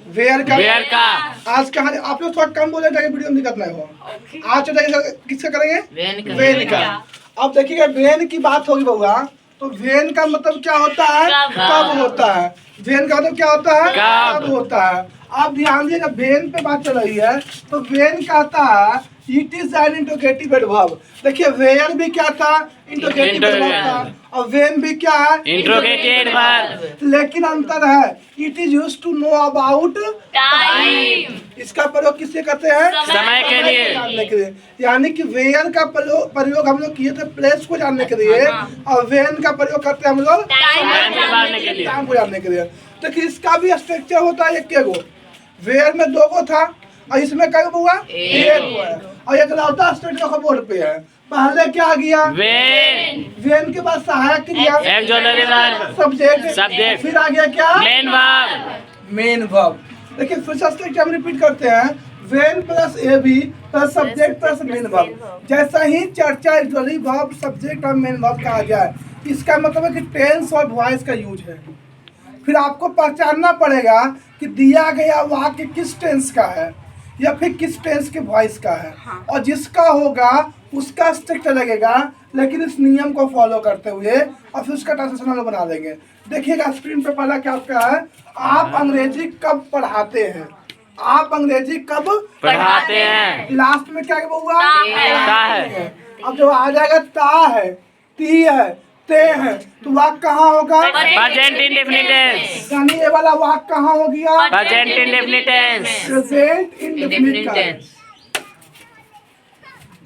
Where का। आज का आप लोग थोड़ा कम बोले ताकि वीडियो में दिक्कत नहीं हो। आज किसका करेंगे? वेन का। अब देखिएगा वेन की बात होगी बउआ, तो वेन का मतलब क्या होता है? कब होता है। वेन का मतलब क्या होता है? कब होता है। आप ध्यान दीजिएगा, वेन पे बात चल रही है तो वेन कहता है it is an interrogative adverb. देखिए वेयर भी क्या था? इंट्रोगेटिव एडवर्ब था, और वेन भी क्या है? Interrogative adverb. लेकिन अंतर है, it is used to know about time. इसका प्रयोग किससे करते हैं? समय के लिए। जानने के लिए। यानी कि वेयर का प्रयोग हम लोग किए थे प्लेस को जानने के लिए, और वेन का प्रयोग करते हैं हम लोग टाइम को जानने के लिए। टाइम को जानने के लिए। देखिए इसका भी स्ट्रक्चर होता है एक गो। वेयर में 2 गो था और इसमें कई गो हुआ? 1 गो है। और एक लौटा स्ट्रक्चर बोर्ड पे है। पहले क्या आ गया? वेन। वेन के बाद सहायक क्रिया, ऑक्सिलरी वर्ब, सब्जेक्ट, फिर आ गया क्या? Main verb. Main verb. देखिए फिर से स्ट्रक्चर हम रिपीट करते हैं, when plus A B plus subject plus main verb. जैसा ही चर्चा एक्चुअली वर्ब सब्जेक्ट और मेन वर्ब का आ गया है, इसका मतलब है कि टेंस और वॉइस का यूज है। फिर आपको पहचानना पड़ेगा कि दिया गया वाक्य किस टेंस का है या फिर किस टेंस के वॉइस का है, और जिसका होगा उसका स्ट्रक्चर लगेगा, लेकिन इस नियम को फॉलो करते हुए और फिर उसका ट्रांसलेशन हम लोग बना देंगे। देखिएगा स्क्रीन पे पहला क्या क्या है, आप अंग्रेजी कब पढ़ाते हैं? आप अंग्रेजी कब पढ़ाते हैं। लास्ट में क्या हुआ? ता है। अब जो आ जाएगा ता है, ती है, ते है, तो वाक्य कहाँ होगा? Present indefinite tense. यानी ये वाला वाक्य कहाँ हो गया? Present indefinite tense. Present indefinite tense.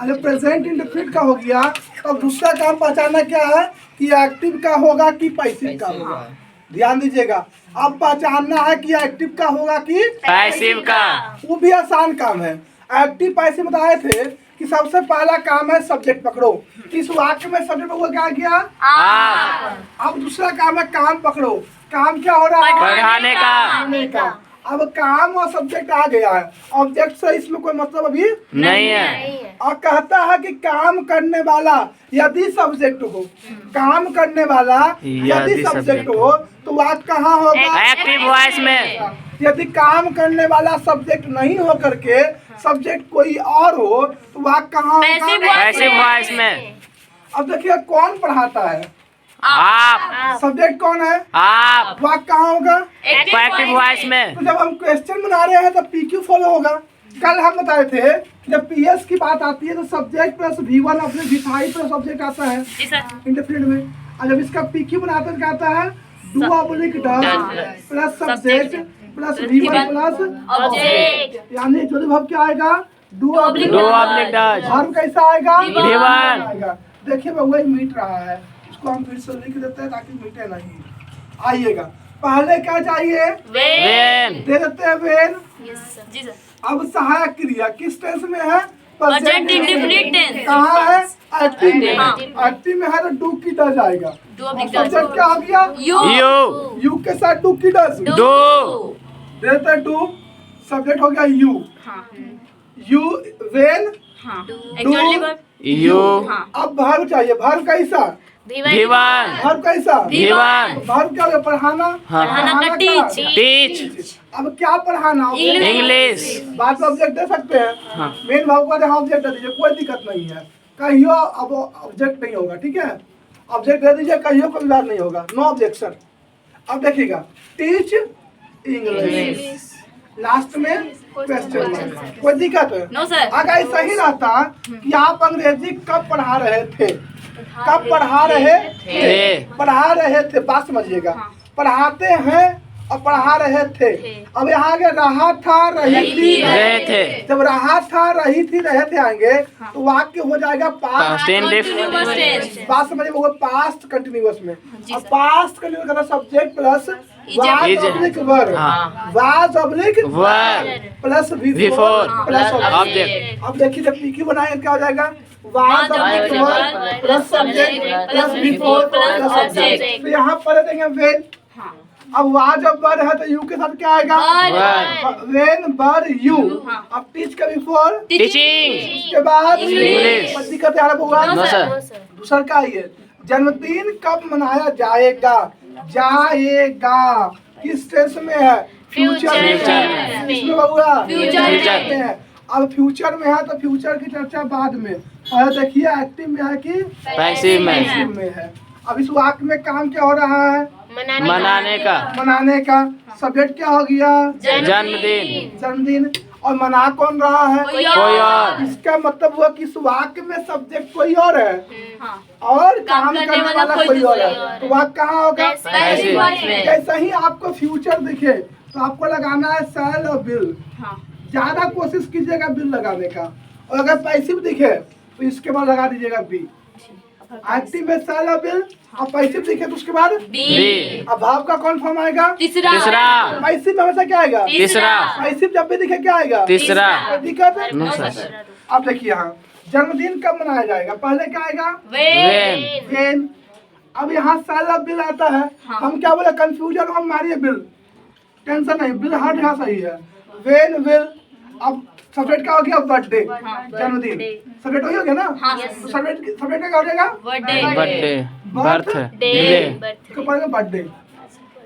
अरे प्रेजेंट इंडेफिनिट का हो गया। तो दूसरा काम पहचानना क्या है कि एक्टिव का होगा कि पैसिव का होगा। ध्यान दीजिएगा, अब पहचानना है कि एक्टिव का होगा कि पैसिव का। वो भी आसान काम है। एक्टिव पैसिव बताए थे कि सबसे पहला काम है सब्जेक्ट पकड़ो। इस वाक्य में सब्जेक्ट पकड़ो क्या गया? आप। अब दूसरा काम है काम पकड़ो। काम क्या हो रहा है? पढ़ाने का। पढ़ाने का। अब काम और सब्जेक्ट आ गया है, ऑब्जेक्ट से इसमें कोई मतलब अभी नहीं है। और कहता है कि काम करने वाला यदि सब्जेक्ट हो, काम करने वाला यदि सब्जेक्ट हो तो वाक्य कहाँ होगा? एक्टिव वॉइस में। यदि काम करने वाला सब्जेक्ट नहीं हो करके सब्जेक्ट कोई और हो तो वाक्य कहाँ होगा? पैसिव वॉइस में। अब देखिए कौन पढ़ाता है? आप। सब्जेक्ट कौन है? आप। वाक्य कहाँ होगा? एक्टिव वॉइस में। तो जब हम क्वेश्चन बना रहे हैं तो पीक्यू फॉलो होगा। कल हम बताए थे जब पीएस की बात आती है तो सब्जेक्ट प्लस V1 अपने V5 प्लस सब्जेक्ट आता है इंडेफिनिट में, और जब इसका पीक्यू बनाते हैं क्या आता है? Do oblique does plus subject plus V1 plus object. यानी जो वर्ब क्या आएगा? Do oblique does. वर्ब कैसा आएगा? V1 आएगा। देखिए वही मीट रहा है, इसको हम फिर से लिख देते हैं ताकि मीटे नहीं। आइएगा पहले क्या चाहिए? वेन। दे देते हैं वेन। Ji sir. अब सहायक क्रिया किस टेंस में है? Present indefinite tense. कहाँ है? एक्टिव में। हाँ। एक्टिव में है तो डू की डज आएगा। Do oblique does. सब्जेक्ट क्या हो गया? यू। यू के साथ डू की डज दो। देते हैं डू, सब्जेक्ट हो गया you. You when actually verb you. अब वर्ब चाहिए। वर्ब कैसा? V1। वर्ब कैसा? V1। वर्ब क्या होगा? पढ़ाना। पढ़ाना का टीच। टीच। अब क्या पढ़ाना? इंग्लिश। बात में ऑब्जेक्ट दे सकते हैं। हाँ। मेन वर्ब का जहाँ ऑब्जेक्ट दे दीजिए, कोई दिक्कत नहीं है। कहियो अब ऑब्जेक्ट नहीं होगा, ठीक है? ऑब्जेक्ट दे दीजिए, कहियो कोई बात नहीं होगा, नो ऑब्जेक्शन। अब देखिएगा टीच इंग्लिश, लास्ट में क्वेश्चन मार्क। कोई दिक्कत है? No sir. अगर सही रहता कि आप अंग्रेजी कब पढ़ा रहे थे? कब पढ़ा रहे थे? पढ़ा रहे थे, बात समझिएगा। पढ़ाते हैं और पढ़ा रहे थे। अब यहाँ आगे रहा था, रही थी, रहे थे। जब रहा था, रही थी, रहे थे आएंगे तो वाक्य हो जाएगा पास्ट टेंस। बात समझिए, वो पास्ट कंटिन्यूअस में। अब पास्ट कंटिन्यूअस का subject plus was oblique verb, was oblique verb plus before plus object. अब देखिए जब पीक्यू बनाएंगे क्या हो जाएगा? Was oblique verb plus subject plus before plus object. तो यहाँ पर देंगे वेन। अब वाज ऑफ वर है तो यू के साथ क्या आएगा? When were you. अब टीच का बिफोर टीचिंग। उसके बाद इंग्लिश। दिक्कत यार होगा। No sir. दूसरा क्या है? जन्मदिन कब मनाया जाएगा? जाएगा किस टेंस में है? फ्यूचर Future में इसमें हुआ Future में। अब फ्यूचर में है तो फ्यूचर की चर्चा बाद में, और देखिए एक्टिव में है कि पैसिव में पैसिव में है। अब इस वाक्य में काम क्या हो रहा है? मनाने का मनाने का। सब्जेक्ट क्या हो गया? जन्मदिन जन्मदिन। और मना कौन रहा है? कोई कोई और इसका मतलब हुआ कि इस वाक्य में सब्जेक्ट कोई और है हाँ और काम करने वाला कोई और है, तो वाक्य कहाँ होगा? पैसिव में। जैसा ही आपको फ्यूचर दिखे तो आपको लगाना है शैल और विल। हाँ ज्यादा कोशिश कीजिएगा विल लगाने का, और अगर पैसिव दिखे तो इसके बाद लगा दीजिएगा बी। एक्टिव में शैल और विल, और पैसिव दिखे तो उसके बाद बी। अब भाव का कौन फॉर्म आएगा? तीसरा पैसिव में हमेशा क्या आएगा? तीसरा पैसिव जब भी दिखे क्या आएगा? तीसरा कोई दिक्कत है? No sir. अब देखिए यहाँ जन्मदिन कब मनाया जाएगा? पहले क्या आएगा? When when. अब यहाँ साल बिल आता है, हाँ। हम क्या बोले? कंफ्यूजन हम मारिए बिल, टेंशन नहीं, बिल हर जगह सही है। When will. अब सब्जेक्ट क्या हो गया? बर्थडे, जन्मदिन। सब्जेक्ट वही हो गया ना? हाँ। तो सब्जेक्ट का क्या हो जाएगा? बर्थडे बर्थडे बर्थ डे इसको पढ़ेगा birthday.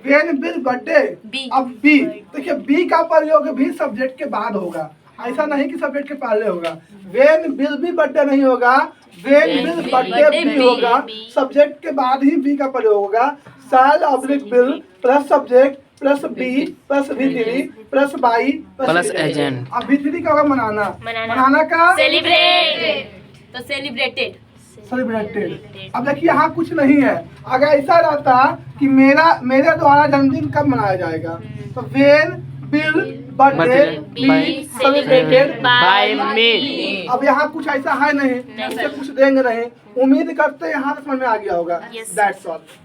When will birthday. Be. अब बी देखिए, बी का प्रयोग भी सब्जेक्ट के बाद होगा, ऐसा नहीं कि सब्जेक्ट के पहले होगा। वेन बिल भी बर्थडे नहीं होगा, वेन बिल बर्थडे भी होगा, सब्जेक्ट के बाद ही बी का प्रयोग होगा। Shall oblique will plus subject plus be plus वी3 प्लस बाई प्लस एजेंट। अब वी3 का होगा मनाना। मनाना का सेलिब्रेट तो सेलिब्रेटेड सेलिब्रेटेड। अब देखिए यहाँ कुछ नहीं है, अगर ऐसा रहता कि मेरे द्वारा जन्मदिन कब मनाया जाएगा, तो when will birthday be celebrated by me. अब यहाँ कुछ ऐसा है नहीं, इससे कुछ देंगे नहीं। उम्मीद करते हैं यहाँ समझ में आ गया होगा। That's all.